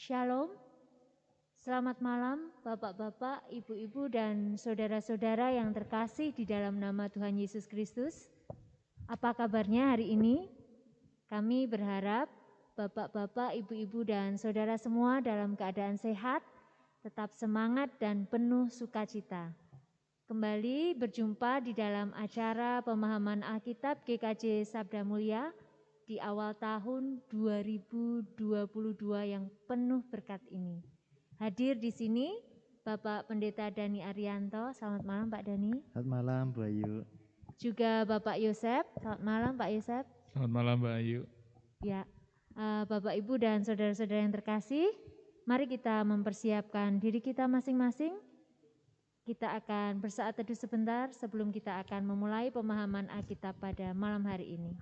Shalom, selamat malam Bapak-bapak, Ibu-ibu dan saudara-saudara yang terkasih di dalam nama Tuhan Yesus Kristus. Apa kabarnya hari ini? Kami berharap Bapak-bapak, Ibu-ibu dan saudara semua dalam keadaan sehat, tetap semangat dan penuh sukacita. Kembali berjumpa di dalam acara pemahaman Alkitab GKJ Sabda Mulia di awal tahun 2022 yang penuh berkat ini. Hadir di sini Bapak Pendeta Dani Arianto. Selamat malam Pak Dani. Selamat malam Bu Ayu. Juga Bapak Yosep. Selamat malam Pak Yosep. Selamat malam Mbak Ayu. Ya, Bapak Ibu dan saudara-saudara yang terkasih, mari kita mempersiapkan diri kita masing-masing. Kita akan bersaat teduh sebentar sebelum kita akan memulai pemahaman Alkitab pada malam hari ini.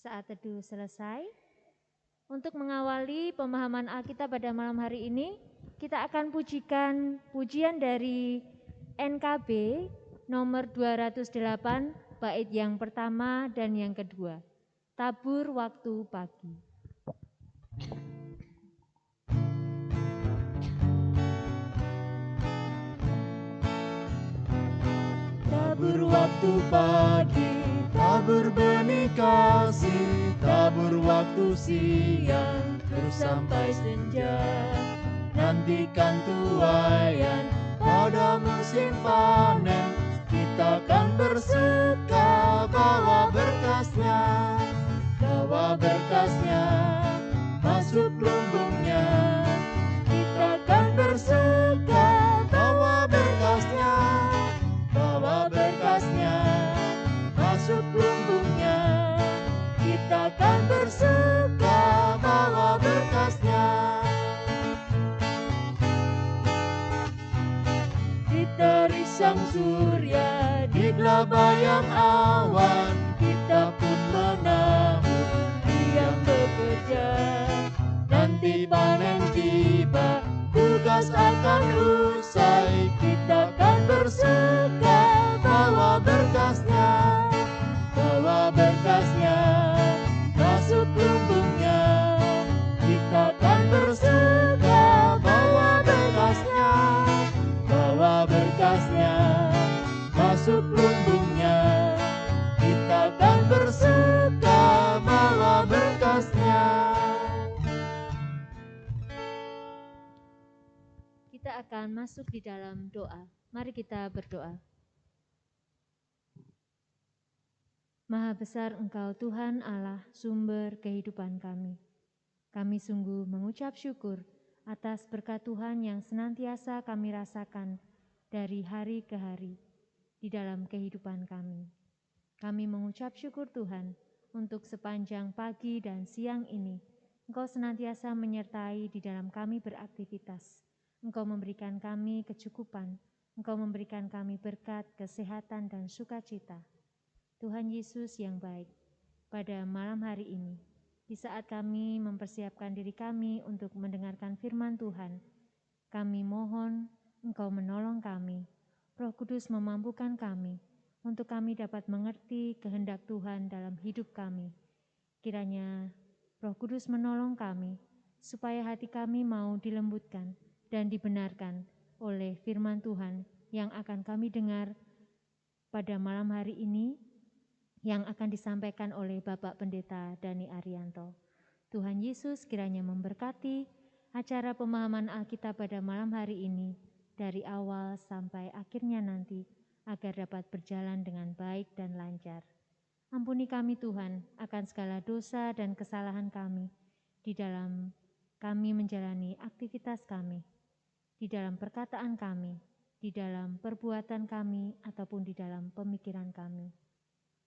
Saat teduh selesai. Untuk mengawali pemahaman Alkitab pada malam hari ini, kita akan pujikan pujian dari NKB nomor 208, bait yang pertama dan yang kedua. Tabur waktu pagi. Tabur waktu pagi, tabur benih kasih, tabur waktu siang, terus sampai senja. Nantikan tuaian pada musim panen, kita kan bersuka bawa berkasnya, masuk lumbungnya. Kita kan bersuka bawa berkasnya, masuk lumbungnya. Kita kan bersuka bawa berkasnya. Di terik sang surya, di gelabayang awan, kita pun menabur, diam bekerja. Nanti panen tiba, tugas akan usai, kita kan bersuka bawa berkasnya, masuk lumbungnya. Kita kan bersuka bawa berkasnya, masuk lumbungnya. Kita kan bersuka bawa berkasnya. Kita akan masuk di dalam doa. Mari kita berdoa. Maha besar Engkau Tuhan Allah, sumber kehidupan kami. Kami sungguh mengucap syukur atas berkat Tuhan yang senantiasa kami rasakan dari hari ke hari di dalam kehidupan kami. Kami mengucap syukur Tuhan untuk sepanjang pagi dan siang ini. Engkau senantiasa menyertai di dalam kami beraktivitas. Engkau memberikan kami kecukupan. Engkau memberikan kami berkat, kesehatan, dan sukacita. Tuhan Yesus yang baik, pada malam hari ini, di saat kami mempersiapkan diri kami untuk mendengarkan firman Tuhan, kami mohon Engkau menolong kami, Roh Kudus memampukan kami, untuk kami dapat mengerti kehendak Tuhan dalam hidup kami. Kiranya Roh Kudus menolong kami, supaya hati kami mau dilembutkan dan dibenarkan oleh firman Tuhan yang akan kami dengar pada malam hari ini, yang akan disampaikan oleh Bapak Pendeta Dani Arianto. Tuhan Yesus kiranya memberkati acara pemahaman Alkitab pada malam hari ini, dari awal sampai akhirnya nanti, agar dapat berjalan dengan baik dan lancar. Ampuni kami Tuhan akan segala dosa dan kesalahan kami, di dalam kami menjalani aktivitas kami, di dalam perkataan kami, di dalam perbuatan kami, ataupun di dalam pemikiran kami.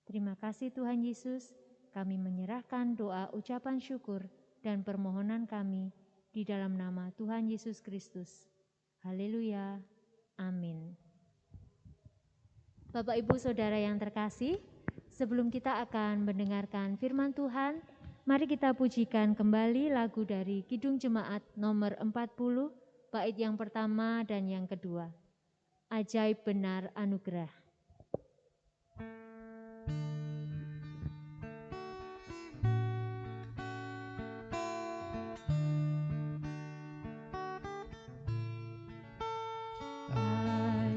Terima kasih Tuhan Yesus, kami menyerahkan doa ucapan syukur dan permohonan kami di dalam nama Tuhan Yesus Kristus. Haleluya, amin. Bapak Ibu Saudara yang terkasih, sebelum kita akan mendengarkan firman Tuhan, mari kita pujikan kembali lagu dari Kidung Jemaat nomor 40, bait yang pertama dan yang kedua. ajaib benar anugerah.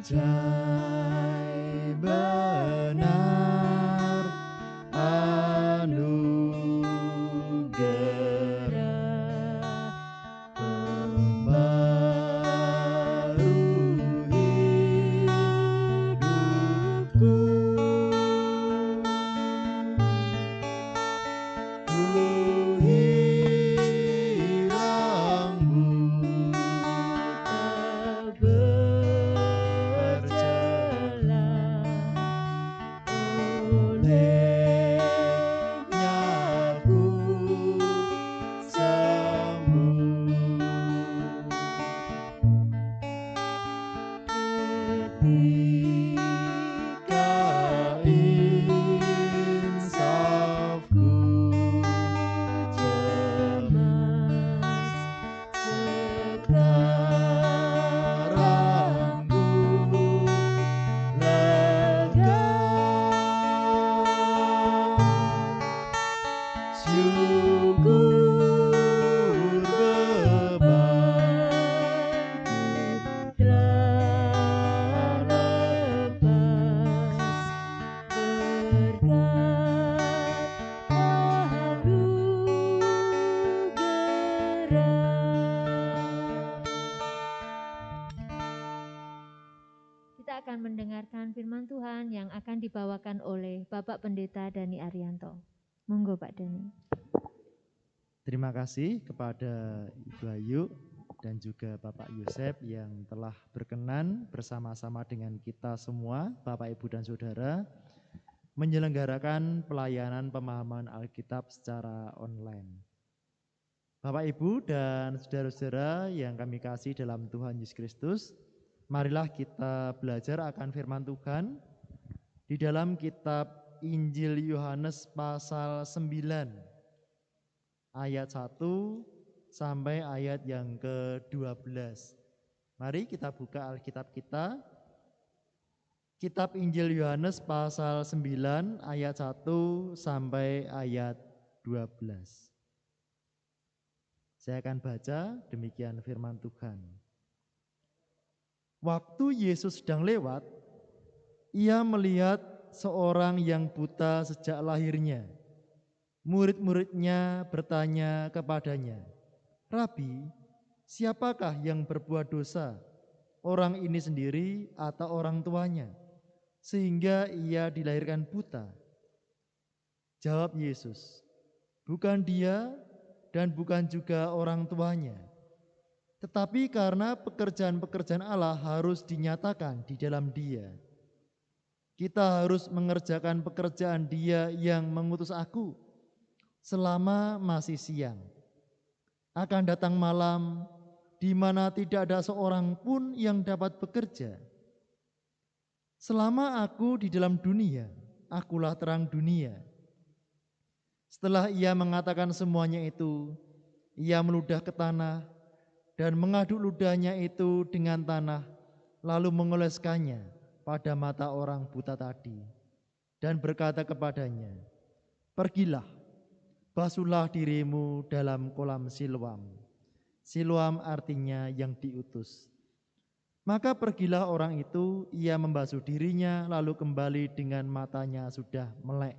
Ajaib benar anugerah pembaru hidupku. Ku hilang buta berjalan, olehnya ku sembuh. Ketika insafku cemas, sekarang ku lega. Syukur bebanku telah lepas berkat anugerah. Kita akan mendengarkan firman Tuhan yang akan dibawakan oleh Bapak Pendeta Dhani Arianto. Monggo Pak Dhani. Terima kasih kepada Ibu Ayu dan juga Bapak Yosef yang telah berkenan bersama-sama dengan kita semua, Bapak, Ibu, dan Saudara, menyelenggarakan pelayanan pemahaman Alkitab secara online. Bapak, Ibu, dan saudara-saudara yang kami kasih dalam Tuhan Yesus Kristus, marilah kita belajar akan firman Tuhan di dalam kitab Injil Yohanes pasal 9 ayat 1 sampai ayat yang ke-12. Mari kita buka Alkitab kita. Kitab Injil Yohanes pasal 9 ayat 1 sampai ayat 12. Saya akan baca demikian firman Tuhan. Waktu Yesus sedang lewat, ia melihat seorang yang buta sejak lahirnya. Murid-muridnya bertanya kepadanya, "Rabi, siapakah yang berbuat dosa, orang ini sendiri atau orang tuanya, sehingga ia dilahirkan buta?" Jawab Yesus, "Bukan dia dan bukan juga orang tuanya, tetapi karena pekerjaan-pekerjaan Allah harus dinyatakan di dalam dia. Kita harus mengerjakan pekerjaan Dia yang mengutus aku selama masih siang. Akan datang malam di mana tidak ada seorang pun yang dapat bekerja. Selama aku di dalam dunia, akulah terang dunia." Setelah ia mengatakan semuanya itu, ia meludah ke tanah dan mengaduk ludahnya itu dengan tanah, lalu mengoleskannya pada mata orang buta tadi dan berkata kepadanya, "Pergilah, basuhlah dirimu dalam kolam Siloam." Siloam artinya yang diutus. Maka pergilah orang itu, ia membasuh dirinya lalu kembali dengan matanya sudah melek.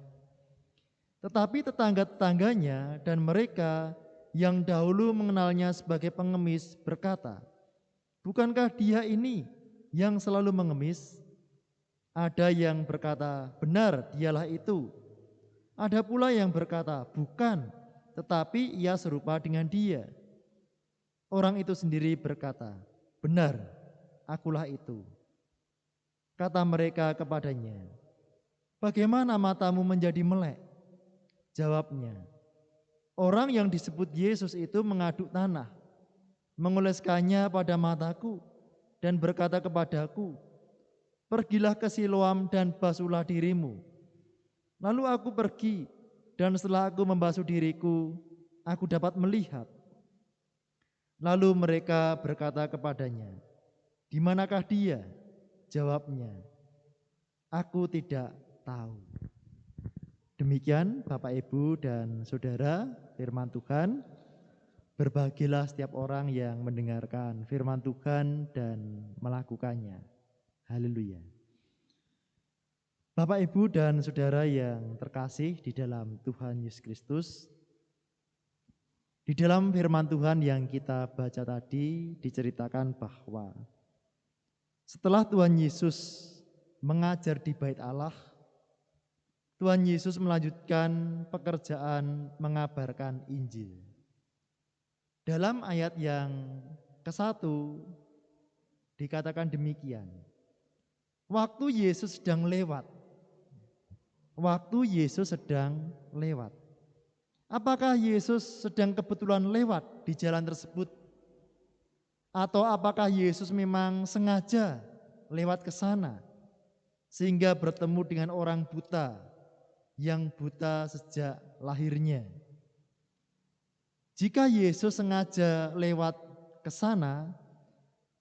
Tetapi tetangga-tetangganya dan mereka yang dahulu mengenalnya sebagai pengemis berkata, "Bukankah dia ini yang selalu mengemis?" Ada yang berkata, "Benar, dialah itu." Ada pula yang berkata, "Bukan, tetapi ia serupa dengan dia." Orang itu sendiri berkata, "Benar, akulah itu." Kata mereka kepadanya, "Bagaimana matamu menjadi melek?" Jawabnya, "Orang yang disebut Yesus itu mengaduk tanah, mengoleskannya pada mataku dan berkata kepadaku, 'Pergilah ke Siloam dan basuhlah dirimu.' Lalu aku pergi, dan setelah aku membasuh diriku, aku dapat melihat." Lalu mereka berkata kepadanya, "Di manakah dia?" Jawabnya, aku tidak tahu. Demikian Bapak, Ibu, dan Saudara firman Tuhan. Berbahagialah setiap orang yang mendengarkan firman Tuhan dan melakukannya. Haleluya. Bapak, Ibu, dan Saudara yang terkasih di dalam Tuhan Yesus Kristus, di dalam firman Tuhan yang kita baca tadi diceritakan bahwa setelah Tuhan Yesus mengajar di Bait Allah, Tuhan Yesus melanjutkan pekerjaan mengabarkan Injil. Dalam ayat yang ke-1 dikatakan demikian. Waktu Yesus sedang lewat. Waktu Yesus sedang lewat. Apakah Yesus sedang kebetulan lewat di jalan tersebut? Atau apakah Yesus memang sengaja lewat ke sana sehingga bertemu dengan orang buta yang buta sejak lahirnya? Jika Yesus sengaja lewat ke sana,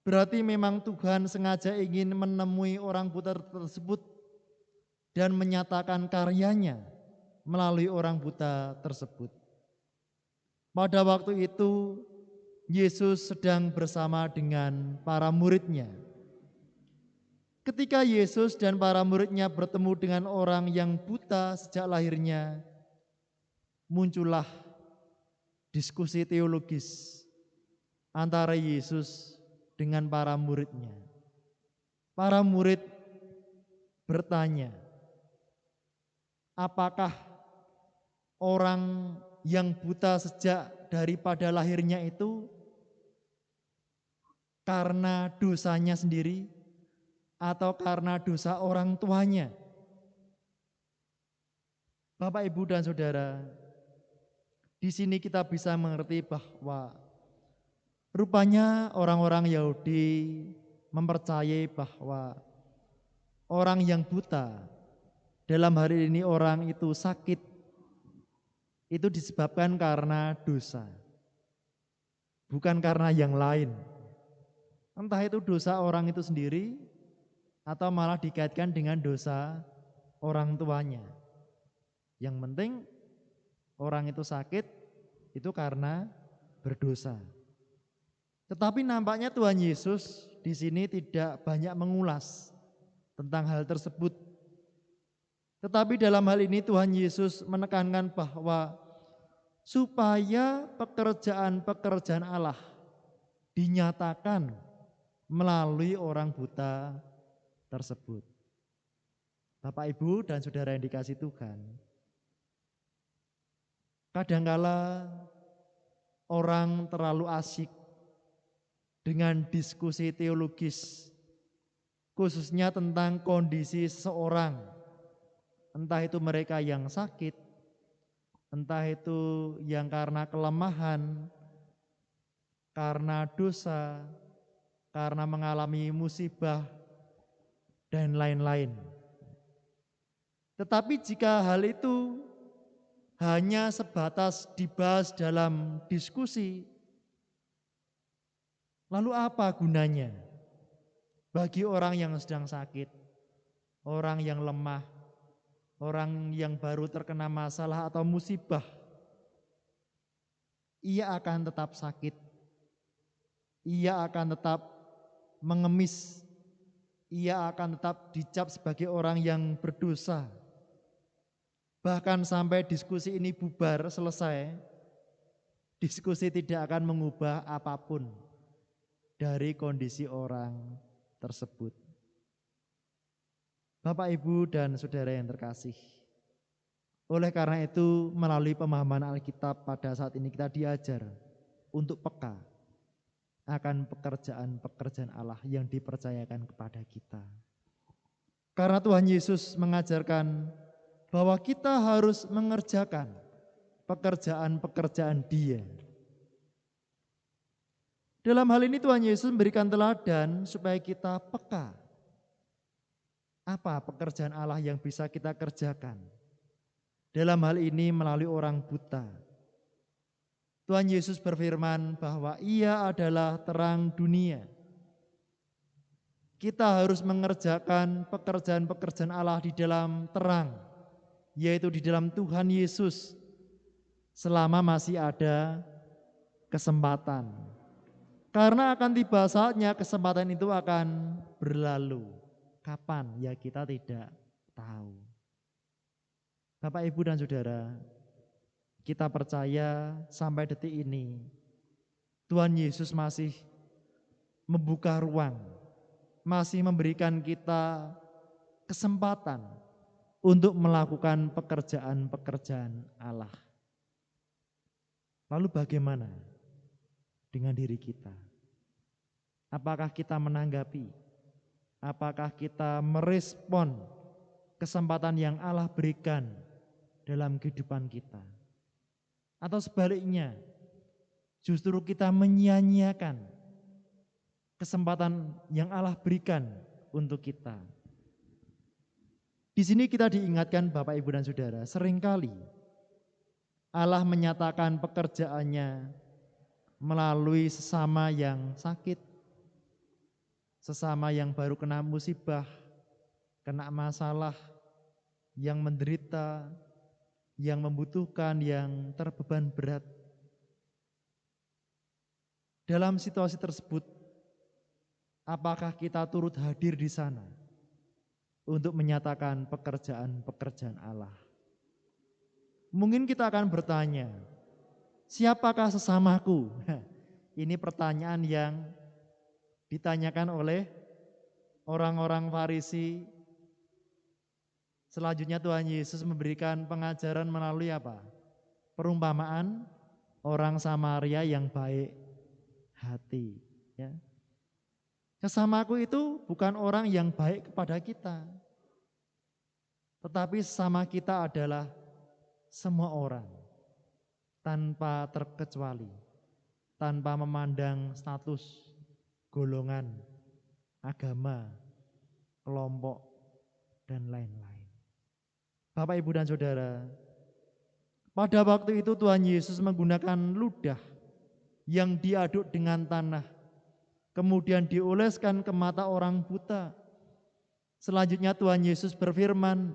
berarti memang Tuhan sengaja ingin menemui orang buta tersebut dan menyatakan karyanya melalui orang buta tersebut. Pada waktu itu, Yesus sedang bersama dengan para muridnya. Ketika Yesus dan para muridnya bertemu dengan orang yang buta sejak lahirnya, muncullah diskusi teologis antara Yesus dengan para muridnya. Para murid bertanya, apakah orang yang buta sejak daripada lahirnya itu karena dosanya sendiri atau karena dosa orang tuanya? Bapak, Ibu, dan Saudara, di sini kita bisa mengerti bahwa rupanya orang-orang Yahudi mempercayai bahwa orang yang buta, dalam hari ini orang itu sakit, itu disebabkan karena dosa, bukan karena yang lain. Entah itu dosa orang itu sendiri atau malah dikaitkan dengan dosa orang tuanya. Yang penting orang itu sakit itu karena berdosa. Tetapi nampaknya Tuhan Yesus di sini tidak banyak mengulas tentang hal tersebut. Tetapi dalam hal ini Tuhan Yesus menekankan bahwa supaya pekerjaan-pekerjaan Allah dinyatakan melalui orang buta tersebut. Bapak, Ibu, dan Saudara yang dikasihi Tuhan, kadangkala orang terlalu asyik dengan diskusi teologis, khususnya tentang kondisi seseorang, entah itu mereka yang sakit, entah itu yang karena kelemahan, karena dosa, karena mengalami musibah, dan lain-lain. Tetapi jika hal itu hanya sebatas dibahas dalam diskusi, lalu apa gunanya bagi orang yang sedang sakit, orang yang lemah, orang yang baru terkena masalah atau musibah? Ia akan tetap sakit, ia akan tetap mengemis, ia akan tetap dicap sebagai orang yang berdosa. Bahkan sampai diskusi ini bubar selesai, diskusi tidak akan mengubah apapun dari kondisi orang tersebut. Bapak, Ibu, dan Saudara yang terkasih, oleh karena itu melalui pemahaman Alkitab pada saat ini kita diajar untuk peka akan pekerjaan-pekerjaan Allah yang dipercayakan kepada kita. Karena Tuhan Yesus mengajarkan bahwa kita harus mengerjakan pekerjaan-pekerjaan Dia. Dalam hal ini Tuhan Yesus memberikan teladan supaya kita peka. Apa pekerjaan Allah yang bisa kita kerjakan? Dalam hal ini melalui orang buta. Tuhan Yesus berfirman bahwa Ia adalah terang dunia. kita harus mengerjakan pekerjaan-pekerjaan Allah di dalam terang, yaitu di dalam Tuhan Yesus, selama masih ada kesempatan. Karena akan tiba saatnya kesempatan itu akan berlalu. Kapan? Ya kita tidak tahu. Bapak, Ibu, dan Saudara, kita percaya sampai detik ini Tuhan Yesus masih membuka ruang, masih memberikan kita kesempatan untuk melakukan pekerjaan-pekerjaan Allah. Lalu bagaimana dengan diri kita? Apakah kita menanggapi? Apakah kita merespon kesempatan yang Allah berikan dalam kehidupan kita? Atau sebaliknya, justru kita menyia-nyiakan kesempatan yang Allah berikan untuk kita? Di sini kita diingatkan Bapak, Ibu, dan Saudara, seringkali Allah menyatakan pekerjaannya melalui sesama yang sakit, sesama yang baru kena musibah, kena masalah, yang menderita, yang membutuhkan, yang terbeban berat. Dalam situasi tersebut, apakah kita turut hadir di sana untuk menyatakan pekerjaan-pekerjaan Allah? Mungkin kita akan bertanya, siapakah sesamaku? Ini pertanyaan yang ditanyakan oleh orang-orang Farisi. Selanjutnya Tuhan Yesus memberikan pengajaran melalui apa? Perumpamaan orang Samaria yang baik hati. Ya. Sesamaku itu bukan orang yang baik kepada kita, tetapi sesama kita adalah semua orang tanpa terkecuali, tanpa memandang status, golongan, agama, kelompok, dan lain-lain. Bapak, Ibu, dan Saudara, pada waktu itu Tuhan Yesus menggunakan ludah yang diaduk dengan tanah, kemudian dioleskan ke mata orang buta. Selanjutnya Tuhan Yesus berfirman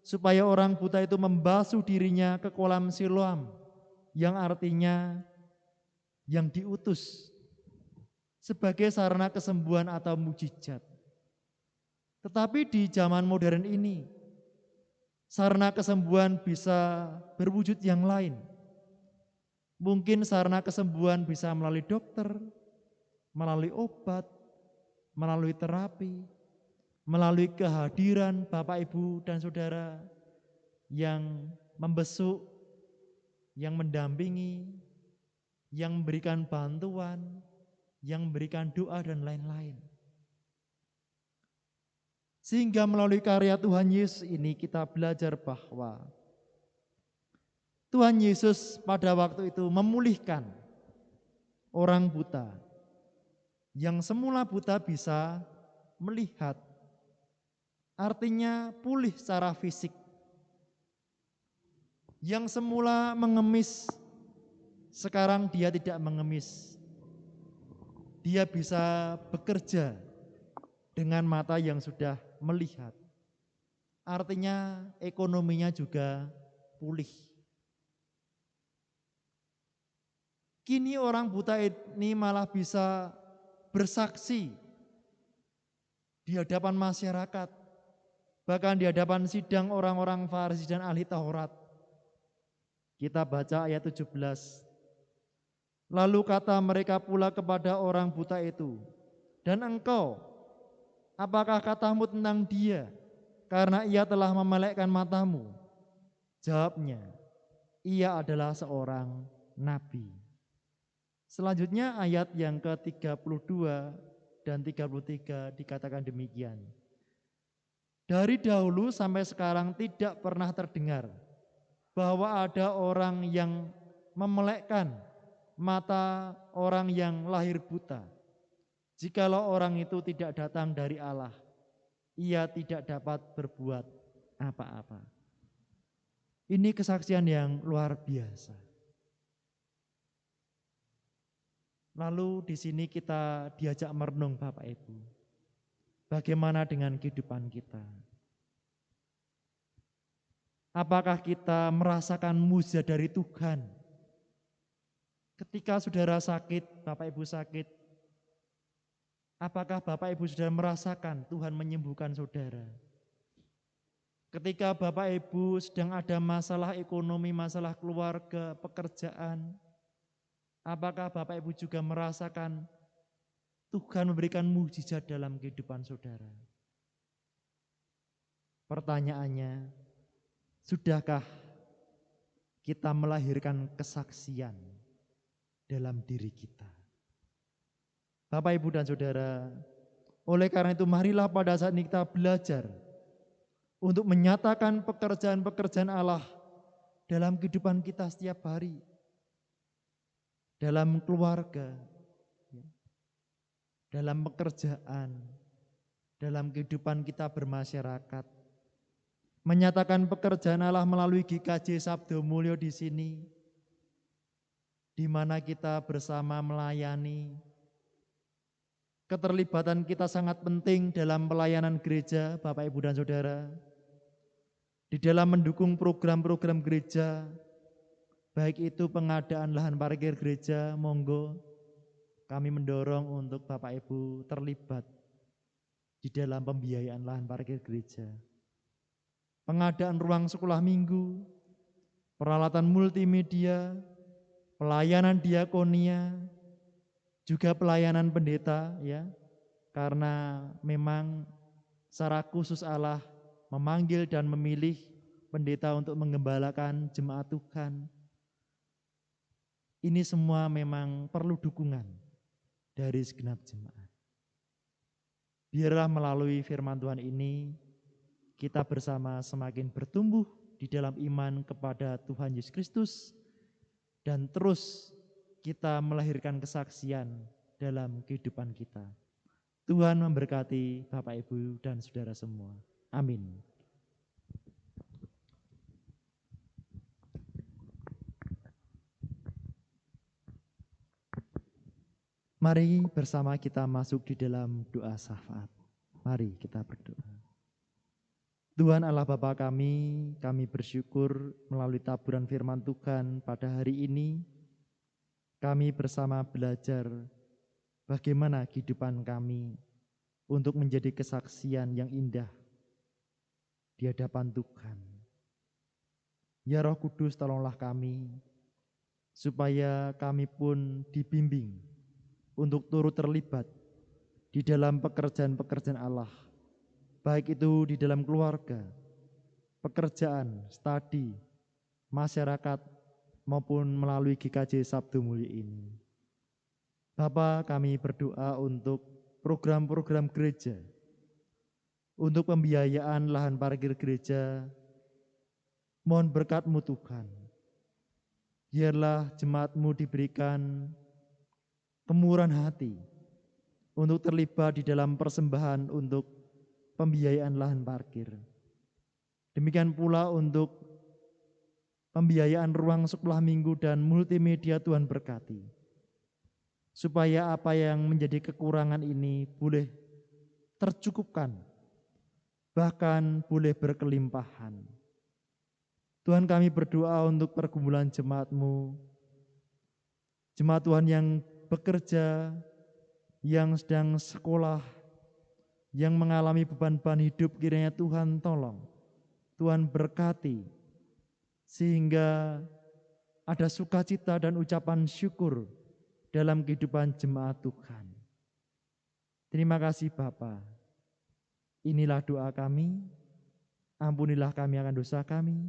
supaya orang buta itu membasuh dirinya ke kolam Siloam, yang artinya yang diutus, sebagai sarana kesembuhan atau mujizat. Tetapi di zaman modern ini, sarana kesembuhan bisa berwujud yang lain. Mungkin sarana kesembuhan bisa melalui dokter, melalui obat, melalui terapi, melalui kehadiran Bapak, Ibu, dan Saudara yang membesuk, yang mendampingi, yang memberikan bantuan, yang memberikan doa, dan lain-lain. Sehingga melalui karya Tuhan Yesus ini kita belajar bahwa Tuhan Yesus pada waktu itu memulihkan orang buta. Yang semula buta bisa melihat, artinya pulih secara fisik. Yang semula mengemis, sekarang dia tidak mengemis. Dia bisa bekerja dengan mata yang sudah melihat. Artinya ekonominya juga pulih. Kini orang buta ini malah bisa bersaksi di hadapan masyarakat, bahkan di hadapan sidang orang-orang Farisi dan ahli Taurat. Kita baca ayat 17. Lalu kata mereka pula kepada orang buta itu, dan engkau, apakah katamu tentang dia, karena ia telah memelekkan matamu? Jawabnya, ia adalah seorang nabi. Selanjutnya ayat yang ke-32 dan 33 dikatakan demikian. Dari dahulu sampai sekarang tidak pernah terdengar bahwa ada orang yang memelekkan mata orang yang lahir buta. Jikalau orang itu tidak datang dari Allah, ia tidak dapat berbuat apa-apa. Ini kesaksian yang luar biasa. Lalu di sini kita diajak merenung Bapak Ibu. Bagaimana dengan kehidupan kita? Apakah kita merasakan mujizat dari Tuhan? Ketika saudara sakit, Bapak Ibu sakit, apakah Bapak Ibu sudah merasakan Tuhan menyembuhkan saudara? Ketika Bapak Ibu sedang ada masalah ekonomi, masalah keluarga, pekerjaan, apakah Bapak Ibu juga merasakan Tuhan memberikan mujizat dalam kehidupan saudara? Pertanyaannya, sudahkah kita melahirkan kesaksian dalam diri kita? Bapak, Ibu, dan Saudara, oleh karena itu marilah pada saat ini kita belajar untuk menyatakan pekerjaan-pekerjaan Allah dalam kehidupan kita setiap hari, dalam keluarga, dalam pekerjaan, dalam kehidupan kita bermasyarakat. Menyatakan pekerjaan Allah melalui GKJ Sabdo Mulyo di sini, di mana kita bersama melayani. Keterlibatan kita sangat penting dalam pelayanan gereja, Bapak, Ibu, dan Saudara. Di dalam mendukung program-program gereja, baik itu pengadaan lahan parkir gereja, monggo kami mendorong untuk Bapak Ibu terlibat di dalam pembiayaan lahan parkir gereja. Pengadaan ruang sekolah minggu, peralatan multimedia, pelayanan diakonia, juga pelayanan pendeta, ya, karena memang secara khusus Allah memanggil dan memilih pendeta untuk menggembalakan jemaat Tuhan. Ini semua memang perlu dukungan dari segenap jemaat. Biarlah melalui firman Tuhan ini kita bersama semakin bertumbuh di dalam iman kepada Tuhan Yesus Kristus dan terus kita melahirkan kesaksian dalam kehidupan kita. Tuhan memberkati Bapak, Ibu, dan saudara semua. Amin. Mari bersama kita masuk di dalam doa syafaat. Mari kita berdoa. Tuhan Allah Bapa kami bersyukur melalui taburan firman Tuhan pada hari ini. Kami bersama belajar bagaimana kehidupan kami untuk menjadi kesaksian yang indah di hadapan Tuhan. Ya Roh Kudus, tolonglah kami supaya kami pun dibimbing untuk turut terlibat di dalam pekerjaan-pekerjaan Allah, baik itu di dalam keluarga, pekerjaan, studi, masyarakat, maupun melalui GKJ Sabdo Mulyo ini. Bapa, kami berdoa untuk program-program gereja, untuk pembiayaan lahan parkir gereja. Mohon berkat-Mu Tuhan. Biarlah jemaat-Mu diberikan kemurahan hati untuk terlibat di dalam persembahan untuk pembiayaan lahan parkir. Demikian pula untuk pembiayaan ruang sekolah minggu dan multimedia. Tuhan berkati, supaya apa yang menjadi kekurangan ini boleh tercukupkan, bahkan boleh berkelimpahan. Tuhan, kami berdoa untuk pergumulan jemaat-Mu, jemaat Tuhan yang bekerja, yang sedang sekolah, yang mengalami beban-beban hidup, kiranya Tuhan tolong, Tuhan berkati, sehingga ada sukacita dan ucapan syukur dalam kehidupan jemaat Tuhan. Terima kasih Bapa. Inilah doa kami, ampunilah kami akan dosa kami.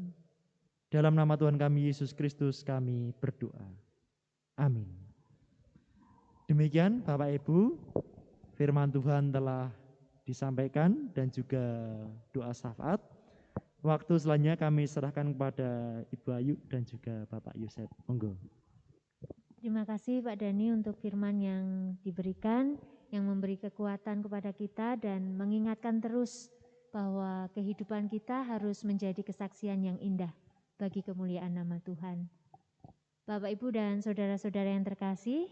Dalam nama Tuhan kami Yesus Kristus kami berdoa. Amin. Demikian Bapak Ibu, firman Tuhan telah disampaikan dan juga doa syafaat. Waktu selanjutnya kami serahkan kepada Ibu Ayu dan juga Bapak Yosef. Monggo. Terima kasih Pak Dani untuk firman yang diberikan, yang memberi kekuatan kepada kita dan mengingatkan terus bahwa kehidupan kita harus menjadi kesaksian yang indah bagi kemuliaan nama Tuhan. Bapak, Ibu, dan saudara-saudara yang terkasih,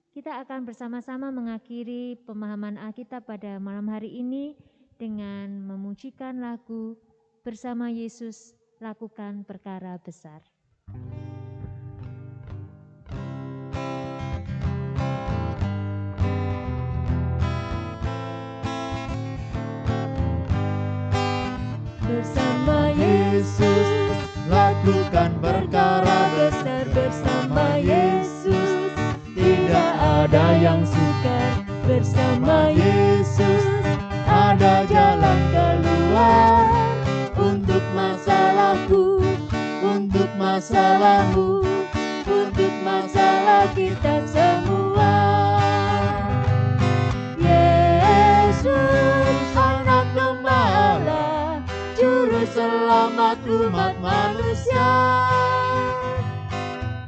Kita akan bersama-sama mengakhiri pemahaman Alkitab pada malam hari ini dengan memujikan lagu Bersama Yesus Lakukan Perkara Besar. Bersama Yesus lakukan perkara besar, bersama Yesus tidak ada yang sukar, bersama Yesus ada jalan keluar untuk masalahku, untuk masalahmu, untuk masalah kita semua. Yesus anak domba Allah, juru selamat umat manusia.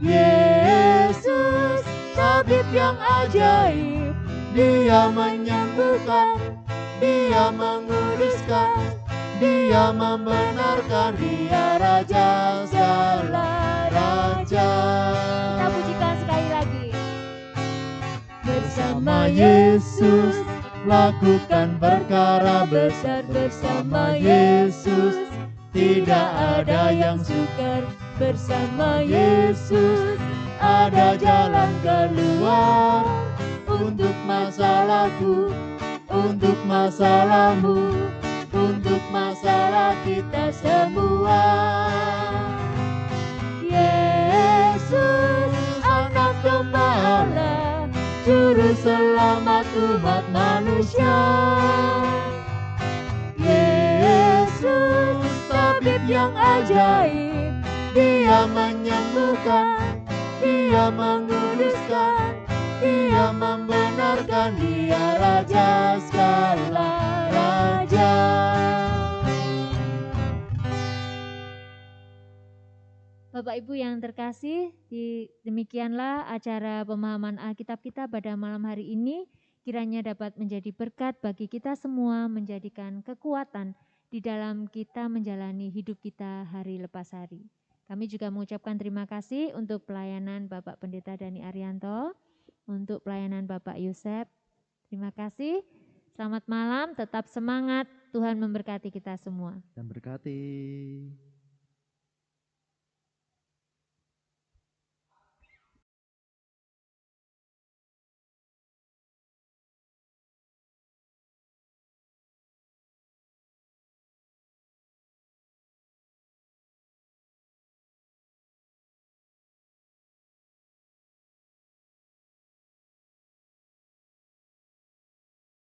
Yesus tabib yang ajaib, dia menyembuhkan, dia menguduskan, dia membenarkan, dia raja segala raja. Kita pujikan sekali lagi. Bersama Yesus lakukan perkara besar, bersama Yesus tidak ada yang sukar, bersama Yesus ada jalan keluar untuk masalahku, untuk masalahmu, untuk masalah kita semua. Yesus anak domba Allah, juru selamat umat manusia. Yesus tabib yang ajaib, dia menyembuhkan, dia menguduskan, dia membenarkan, dia raja segala raja. Bapak Ibu yang terkasih, demikianlah acara pemahaman Alkitab kita pada malam hari ini. Kiranya dapat menjadi berkat bagi kita semua, menjadikan kekuatan di dalam kita menjalani hidup kita hari lepas hari. Kami juga mengucapkan terima kasih untuk pelayanan Bapak Pendeta Dani Arianto, untuk pelayanan Bapak Yosef. Terima kasih. Selamat malam, tetap semangat. Tuhan memberkati kita semua. Dan berkati.